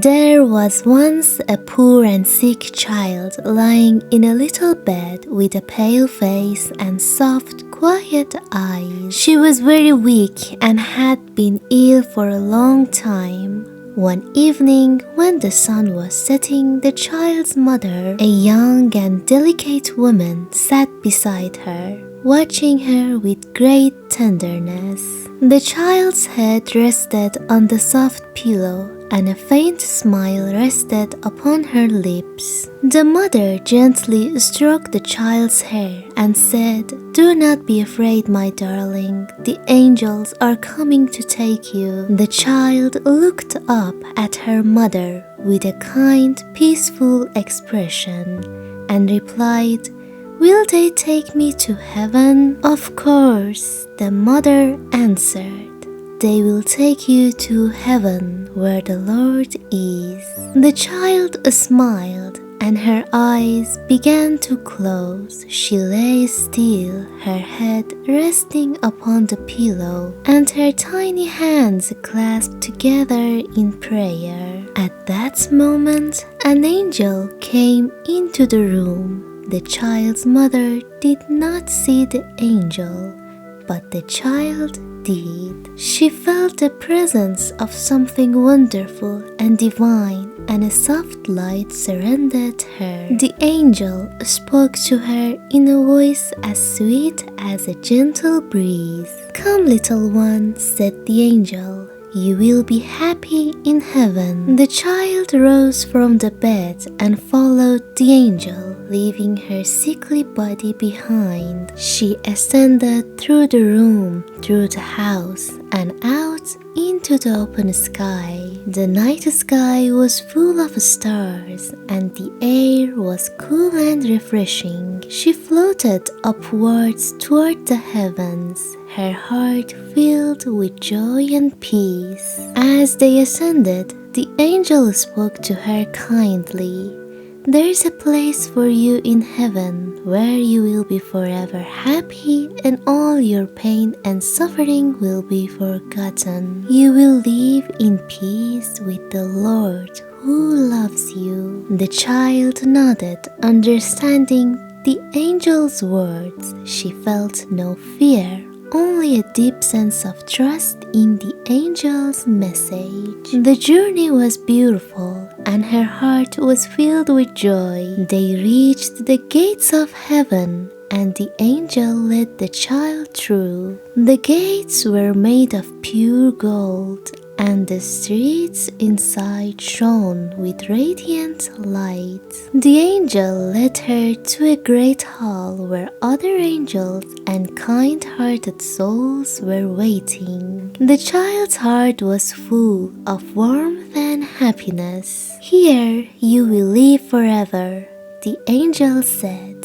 There was once a poor and sick child lying in a little bed with a pale face and soft, quiet eyes. She was very weak and had been ill for a long time. One evening, when the sun was setting, the child's mother, a young and delicate woman, sat beside her, watching her with great tenderness. The child's head rested on the soft pillow, and a faint smile rested upon her lips. The mother gently stroked the child's hair and said, "Do not be afraid, my darling. The angels are coming to take you." The child looked up at her mother with a kind, peaceful expression and replied, "Will they take me to heaven?" "Of course," the mother answered. "They will take you to heaven where the Lord is." The child smiled and her eyes began to close. She lay still, her head resting upon the pillow and her tiny hands clasped together in prayer. At that moment, an angel came into the room. The child's mother did not see the angel, but the child did. She felt the presence of something wonderful and divine, and a soft light surrounded her. The angel spoke to her in a voice as sweet as a gentle breeze. "Come, little one," said the angel. "You will be happy in heaven." The child rose from the bed and followed the angel, leaving her sickly body behind. She ascended through the room, through the house, and out into the open sky. The night sky was full of stars, and the air was cool and refreshing. She floated upwards toward the heavens, her heart filled with joy and peace. As they ascended, the angel spoke to her kindly. "There is a place for you in heaven where you will be forever happy and all your pain and suffering will be forgotten. You will live in peace with the Lord who loves you." The child nodded, understanding the angel's words. She felt no fear, only a deep sense of trust in the angel's message. The journey was beautiful, and her heart was filled with joy. They reached the gates of heaven, and the angel led the child through. The gates were made of pure gold, and the streets inside shone with radiant light. The angel led her to a great hall where other angels and kind-hearted souls were waiting. The child's heart was full of warmth and happiness. "Here you will live forever," the angel said,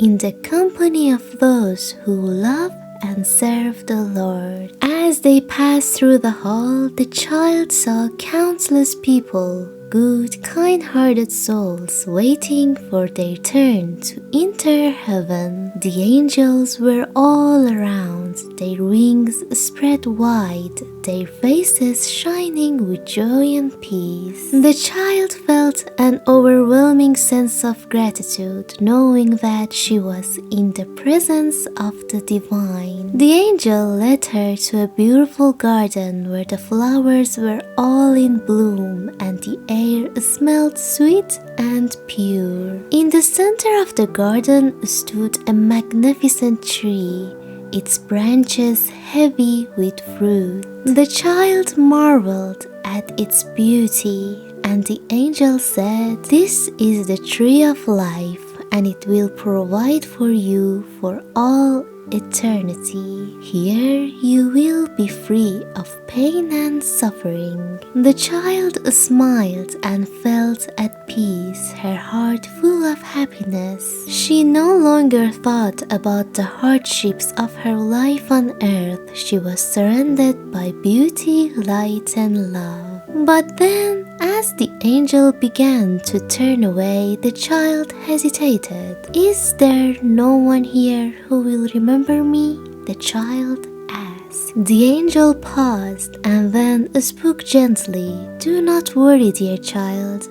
"in the company of those who love and serve the Lord." As they passed through the hall, the child saw countless people, good, kind-hearted souls waiting for their turn to enter heaven. The angels were all around, their wings spread wide, their faces shining with joy and peace. The child felt an overwhelming sense of gratitude, knowing that she was in the presence of the divine. The angel led her to a beautiful garden where the flowers were all in bloom and the air smelled sweet and pure. In the center of the garden stood a magnificent tree, its branches heavy with fruit. The child marveled at its beauty, and the angel said, "This is the tree of life, and it will provide for you for all eternity. Here you will be free of pain and suffering." The child smiled and felt at peace, her heart full of happiness. She no longer thought about the hardships of her life on earth. She was surrounded by beauty, light, and love. But then, as the angel began to turn away, the child hesitated. "Is there no one here who will remember me?" the child asked. The angel paused and then spoke gently. "Do not worry, dear child.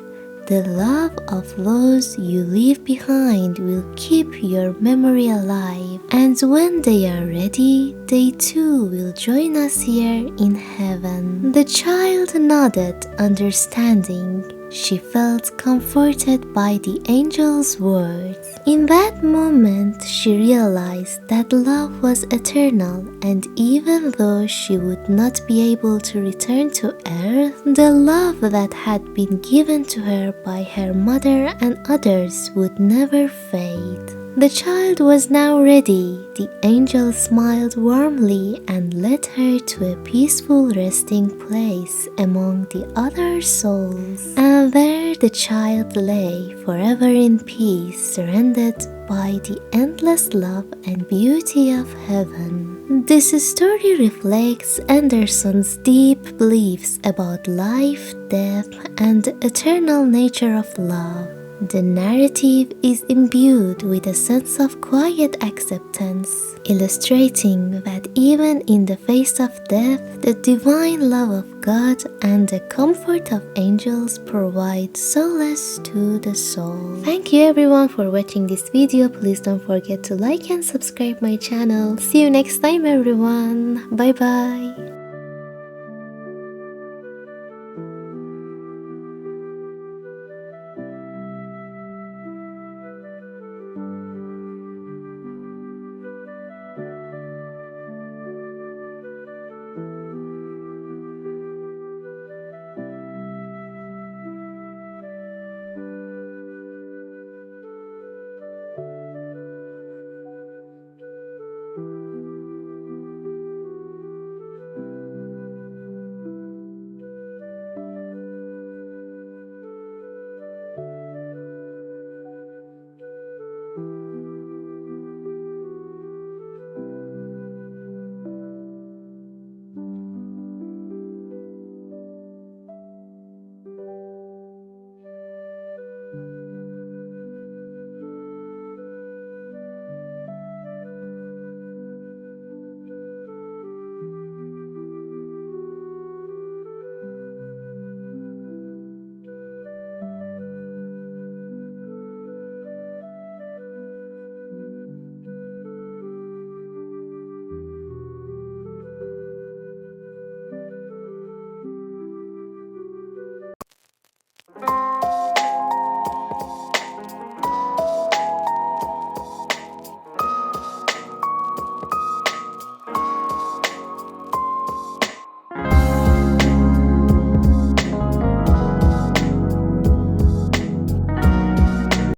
The love of those you leave behind will keep your memory alive, and when they are ready, they too will join us here in heaven." The child nodded, understanding. She felt comforted by the angel's words. In that moment, she realized that love was eternal, and even though she would not be able to return to earth, the love that had been given to her by her mother and others would never fade. The child was now ready. The angel smiled warmly and led her to a peaceful resting place among the other souls. And there the child lay forever in peace, surrounded by the endless love and beauty of heaven. This story reflects Andersen's deep beliefs about life, death, and the eternal nature of love. The narrative is imbued with a sense of quiet acceptance, illustrating that even in the face of death, the divine love of God and the comfort of angels provide solace to the soul. Thank you everyone for watching this video. Please don't forget to like and subscribe my channel. See you next time everyone. Bye bye.